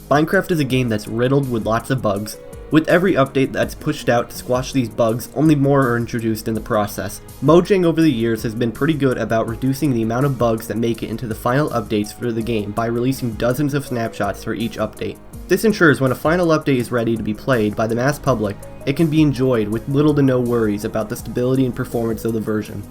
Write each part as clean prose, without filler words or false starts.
Minecraft is a game that's riddled with lots of bugs. With every update that's pushed out to squash these bugs, only more are introduced in the process. Mojang over the years has been pretty good about reducing the amount of bugs that make it into the final updates for the game by releasing dozens of snapshots for each update. This ensures when a final update is ready to be played by the mass public, it can be enjoyed with little to no worries about the stability and performance of the version.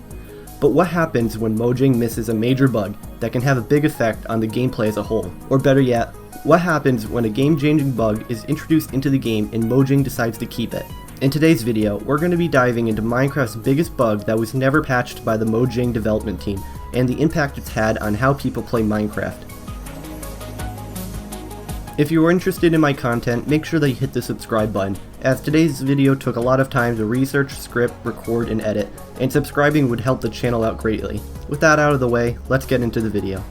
But what happens when Mojang misses a major bug that can have a big effect on the gameplay as a whole? Or better yet, what happens when a game-changing bug is introduced into the game and Mojang decides to keep it? In today's video, we're going to be diving into Minecraft's biggest bug that was never patched by the Mojang development team, and the impact it's had on how people play Minecraft. If you are interested in my content, make sure that you hit the subscribe button, as today's video took a lot of time to research, script, record, and edit, and subscribing would help the channel out greatly. With that out of the way, let's get into the video.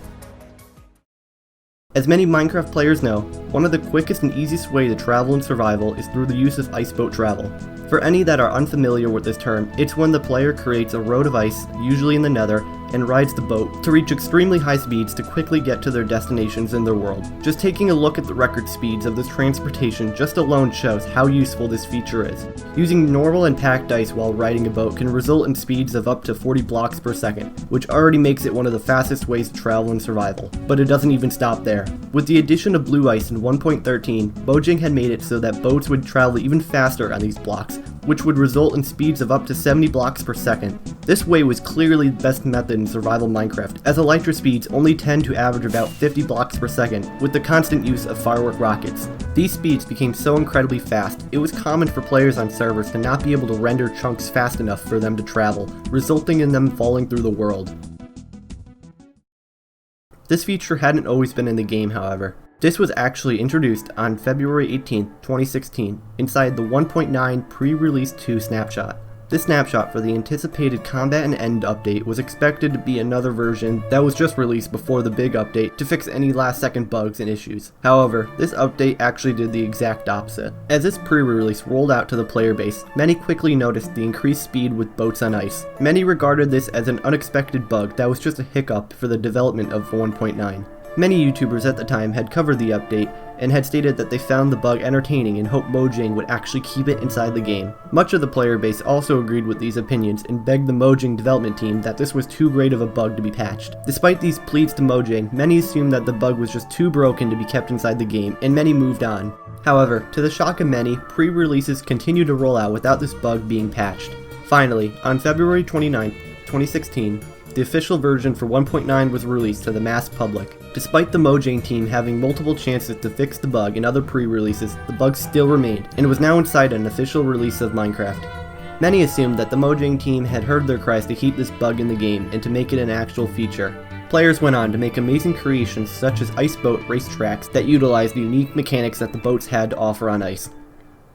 As many Minecraft players know, one of the quickest and easiest way to travel in survival is through the use of iceboat travel. For any that are unfamiliar with this term, it's when the player creates a road of ice, usually in the nether, and rides the boat to reach extremely high speeds to quickly get to their destinations in their world. Just taking a look at the record speeds of this transportation just alone shows how useful this feature is. Using normal and packed ice while riding a boat can result in speeds of up to 40 blocks per second, which already makes it one of the fastest ways to travel in survival. But it doesn't even stop there. With the addition of blue ice in 1.13, Mojang had made it so that boats would travel even faster on these blocks, which would result in speeds of up to 70 blocks per second. This way was clearly the best method in survival Minecraft, as elytra speeds only tend to average about 50 blocks per second with the constant use of firework rockets. These speeds became so incredibly fast, it was common for players on servers to not be able to render chunks fast enough for them to travel, resulting in them falling through the world. This feature hadn't always been in the game, however. This was actually introduced on February 18, 2016, inside the 1.9 pre-release 2 snapshot. This snapshot for the anticipated Combat and End update was expected to be another version that was just released before the big update to fix any last-second bugs and issues. However, this update actually did the exact opposite. As this pre-release rolled out to the player base, many quickly noticed the increased speed with boats on ice. Many regarded this as an unexpected bug that was just a hiccup for the development of 1.9. Many YouTubers at the time had covered the update and had stated that they found the bug entertaining and hoped Mojang would actually keep it inside the game. Much of the player base also agreed with these opinions and begged the Mojang development team that this was too great of a bug to be patched. Despite these pleas to Mojang, many assumed that the bug was just too broken to be kept inside the game, and many moved on. However, to the shock of many, pre-releases continued to roll out without this bug being patched. Finally, on February 29, 2016, the official version for 1.9 was released to the mass public. Despite the Mojang team having multiple chances to fix the bug in other pre-releases, the bug still remained, and was now inside an official release of Minecraft. Many assumed that the Mojang team had heard their cries to keep this bug in the game and to make it an actual feature. Players went on to make amazing creations such as ice boat racetracks that utilized the unique mechanics that the boats had to offer on ice.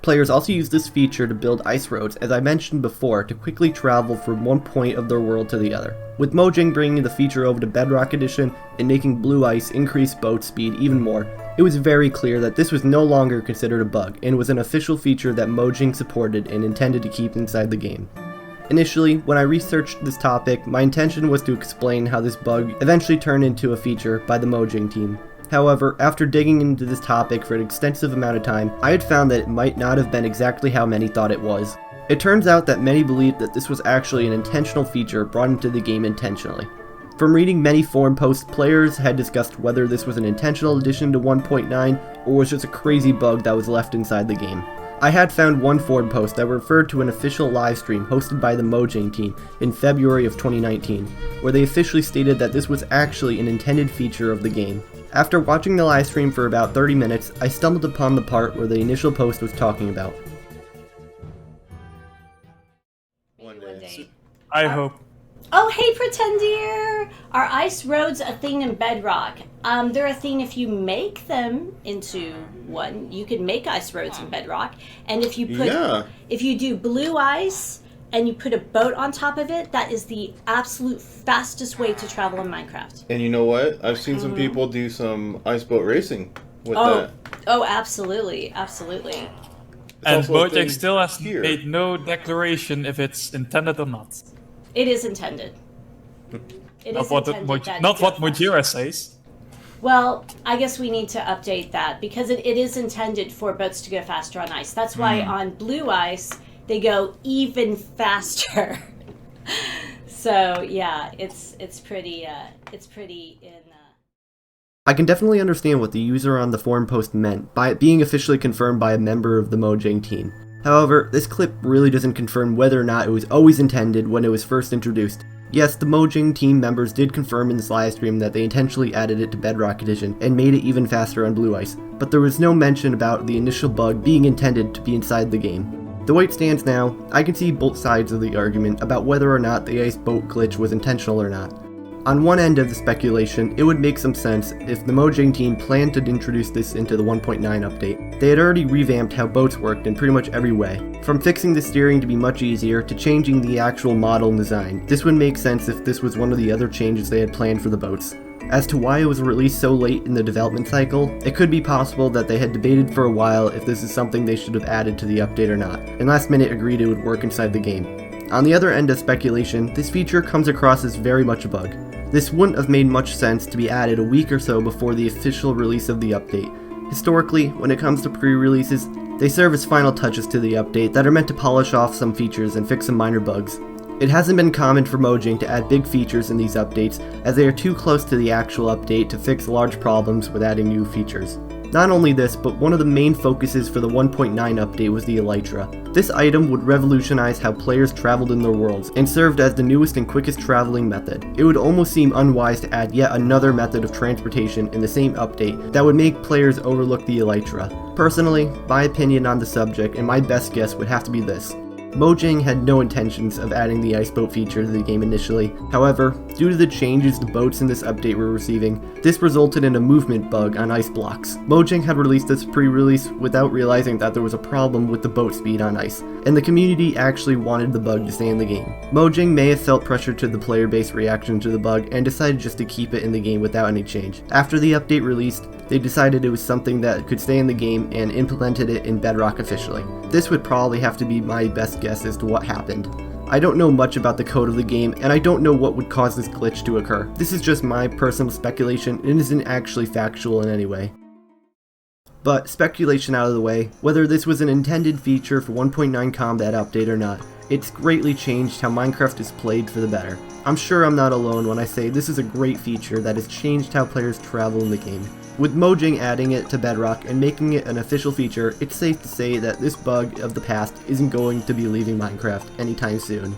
Players also used this feature to build ice roads, as I mentioned before, to quickly travel from one point of their world to the other. With Mojang bringing the feature over to Bedrock Edition and making blue ice increase boat speed even more, it was very clear that this was no longer considered a bug and was an official feature that Mojang supported and intended to keep inside the game. Initially, when I researched this topic, my intention was to explain how this bug eventually turned into a feature by the Mojang team. However, after digging into this topic for an extensive amount of time, I had found that it might not have been exactly how many thought it was. It turns out that many believed that this was actually an intentional feature brought into the game intentionally. From reading many forum posts, players had discussed whether this was an intentional addition to 1.9 or was just a crazy bug that was left inside the game. I had found one forum post that referred to an official livestream hosted by the Mojang team in February of 2019, where they officially stated that this was actually an intended feature of the game. After watching the livestream for about 30 minutes, I stumbled upon the part where the initial post was talking about. One day. I hope. Oh, hey, Pretendier! Are ice roads a thing in Bedrock? They're a thing if you make them into one. You can make ice roads in Bedrock, and if you put, if you do blue ice and you put a boat on top of it, that is the absolute fastest way to travel in Minecraft. And you know what? I've seen some people do some ice boat racing with that. Oh, absolutely, absolutely. And Mojang still has made no declaration if it's intended or not. It is intended. It is intended. Not what Mojira says. Well, I guess we need to update that because it is intended for boats to go faster on ice. That's why on blue ice, they go even faster. So, yeah, it's pretty in... I can definitely understand what the user on the forum post meant by it being officially confirmed by a member of the Mojang team. However, this clip really doesn't confirm whether or not it was always intended when it was first introduced. Yes, the Mojang team members did confirm in this livestream that they intentionally added it to Bedrock Edition and made it even faster on Blue Ice, but there was no mention about the initial bug being intended to be inside the game. The way it stands now, I can see both sides of the argument about whether or not the ice boat glitch was intentional or not. On one end of the speculation, it would make some sense if the Mojang team planned to introduce this into the 1.9 update. They had already revamped how boats worked in pretty much every way, from fixing the steering to be much easier to changing the actual model and design. This would make sense if this was one of the other changes they had planned for the boats. As to why it was released so late in the development cycle, it could be possible that they had debated for a while if this is something they should have added to the update or not, and last minute agreed it would work inside the game. On the other end of speculation, this feature comes across as very much a bug. This wouldn't have made much sense to be added a week or so before the official release of the update. Historically, when it comes to pre-releases, they serve as final touches to the update that are meant to polish off some features and fix some minor bugs. It hasn't been common for Mojang to add big features in these updates, as they are too close to the actual update to fix large problems with adding new features. Not only this, but one of the main focuses for the 1.9 update was the Elytra. This item would revolutionize how players traveled in their worlds, and served as the newest and quickest traveling method. It would almost seem unwise to add yet another method of transportation in the same update that would make players overlook the Elytra. Personally, my opinion on the subject and my best guess would have to be this. Mojang had no intentions of adding the ice boat feature to the game initially. However, due to the changes the boats in this update were receiving, this resulted in a movement bug on ice blocks. Mojang had released this pre-release without realizing that there was a problem with the boat speed on ice, and the community actually wanted the bug to stay in the game. Mojang may have felt pressure to the player base reaction to the bug and decided just to keep it in the game without any change. After the update released, they decided it was something that could stay in the game and implemented it in Bedrock officially. This would probably have to be my best guess as to what happened. I don't know much about the code of the game, and I don't know what would cause this glitch to occur. This is just my personal speculation and isn't actually factual in any way. But speculation out of the way, whether this was an intended feature for 1.9 Combat Update or not, it's greatly changed how Minecraft is played for the better. I'm sure I'm not alone when I say this is a great feature that has changed how players travel in the game. With Mojang adding it to Bedrock and making it an official feature, it's safe to say that this bug of the past isn't going to be leaving Minecraft anytime soon.